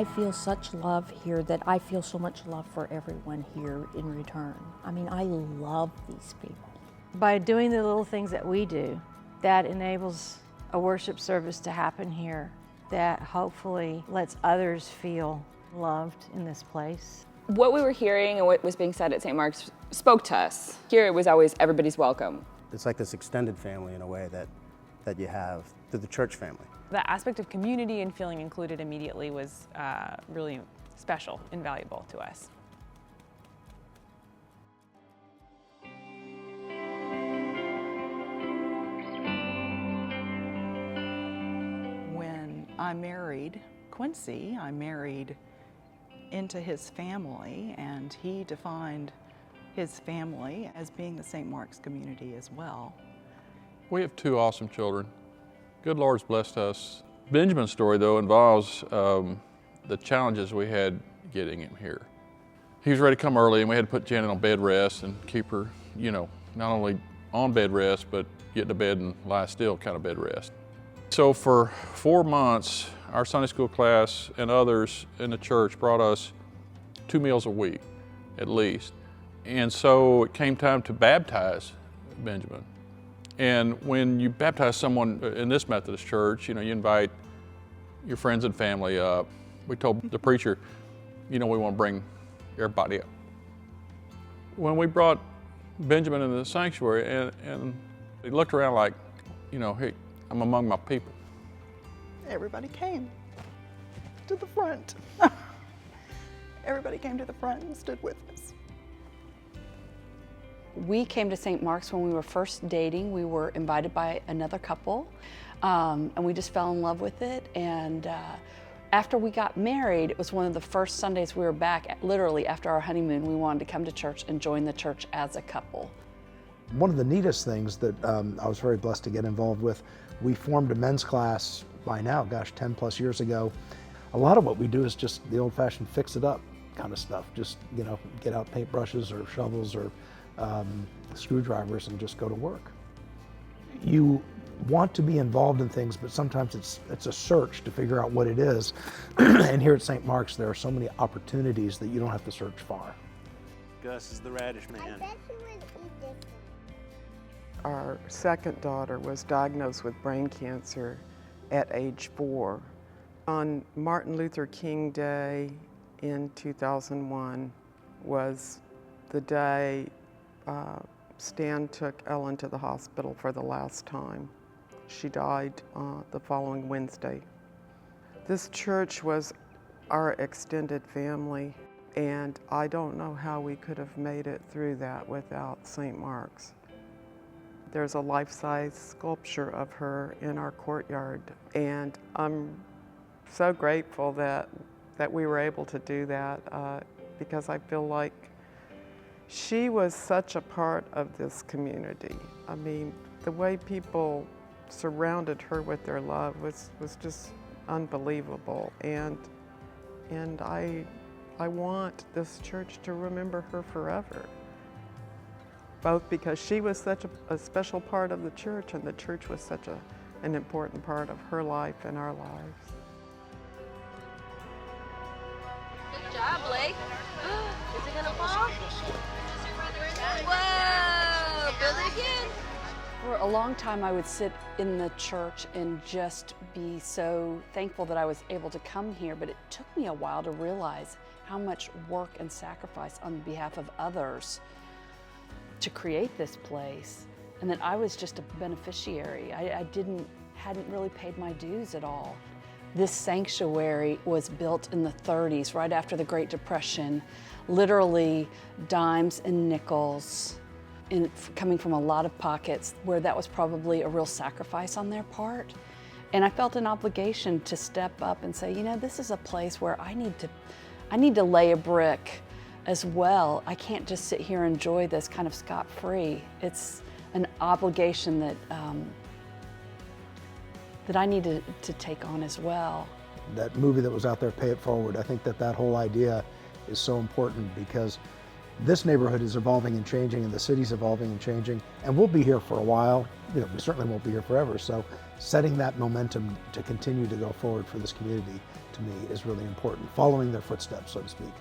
I feel such love here that I feel so much love for everyone here in return. I mean, I love these people. By doing the little things that we do, that enables a worship service to happen here that hopefully lets others feel loved in this place. What we were hearing and what was being said at St. Mark's spoke to us. Here it was always everybody's welcome. It's like this extended family in a way that you have through the church family. The aspect of community and feeling included immediately was really special and valuable to us. When I married Quincy, I married into his family, and he defined his family as being the St. Mark's community as well. We have two awesome children. Good Lord's blessed us. Benjamin's story, though, involves the challenges we had getting him here. He was ready to come early, and we had to put Janet on bed rest and keep her, not only on bed rest, but get to bed and lie still kind of bed rest. So for 4 months, our Sunday school class and others in the church brought us 2 meals a week, at least. And so it came time to baptize Benjamin. And when you baptize someone in this Methodist church, you invite your friends and family up. We told the preacher, we want to bring everybody up. When we brought Benjamin into the sanctuary, and he looked around like, hey, I'm among my people. Everybody came to the front. Everybody came to the front and stood with us. We came to St. Mark's when we were first dating. We were invited by another couple, and we just fell in love with it. And after we got married, it was one of the first Sundays we were back, literally after our honeymoon. We wanted to come to church and join the church as a couple. One of the neatest things that I was very blessed to get involved with, we formed a men's class by now, 10 plus years ago. A lot of what we do is just the old-fashioned fix it up kind of stuff. Just, get out paintbrushes or shovels or screwdrivers and just go to work. You want to be involved in things, but sometimes it's a search to figure out what it is. And here at St. Mark's, there are so many opportunities that you don't have to search far. Gus is the radish man. Our second daughter was diagnosed with brain cancer at age 4. On Martin Luther King Day in 2001 was the day Stan took Ellen to the hospital for the last time. She died the following Wednesday. This church was our extended family, and I don't know how we could have made it through that without St. Mark's. There's a life-size sculpture of her in our courtyard, and I'm so grateful that we were able to do that because I feel like she was such a part of this community. I mean, the way people surrounded her with their love was just unbelievable, and I want this church to remember her forever. Both because she was such a special part of the church, and the church was such an important part of her life and our lives. Good job, Blake. Is it gonna fall? Whoa! Build it again. For a long time, I would sit in the church and just be so thankful that I was able to come here, but it took me a while to realize how much work and sacrifice on behalf of others to create this place, and that I was just a beneficiary. I hadn't really paid my dues at all. This sanctuary was built in the 30s, right after the Great Depression, literally dimes and nickels, coming from a lot of pockets, where that was probably a real sacrifice on their part. And I felt an obligation to step up and say, this is a place where I need to lay a brick as well. I can't just sit here and enjoy this kind of scot-free. It's an obligation that I need to take on as well. That movie that was out there, Pay It Forward, I think that whole idea is so important because This neighborhood is evolving and changing, and the city's evolving and changing, and we'll be here for a while. You know, we certainly won't be here forever. So setting that momentum to continue to go forward for this community, to me, is really important, following their footsteps, so to speak.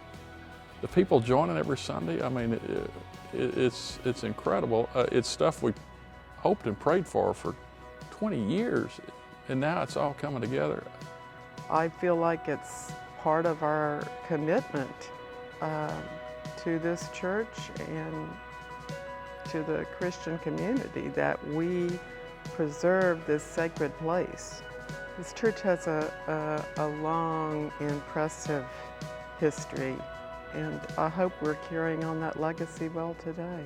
The people joining every Sunday, I mean, it's incredible. It's stuff we hoped and prayed for 20 years, and now it's all coming together. I feel like it's part of our commitment to this church and to the Christian community that we preserve this sacred place. This church has a long, impressive history, and I hope we're carrying on that legacy well today.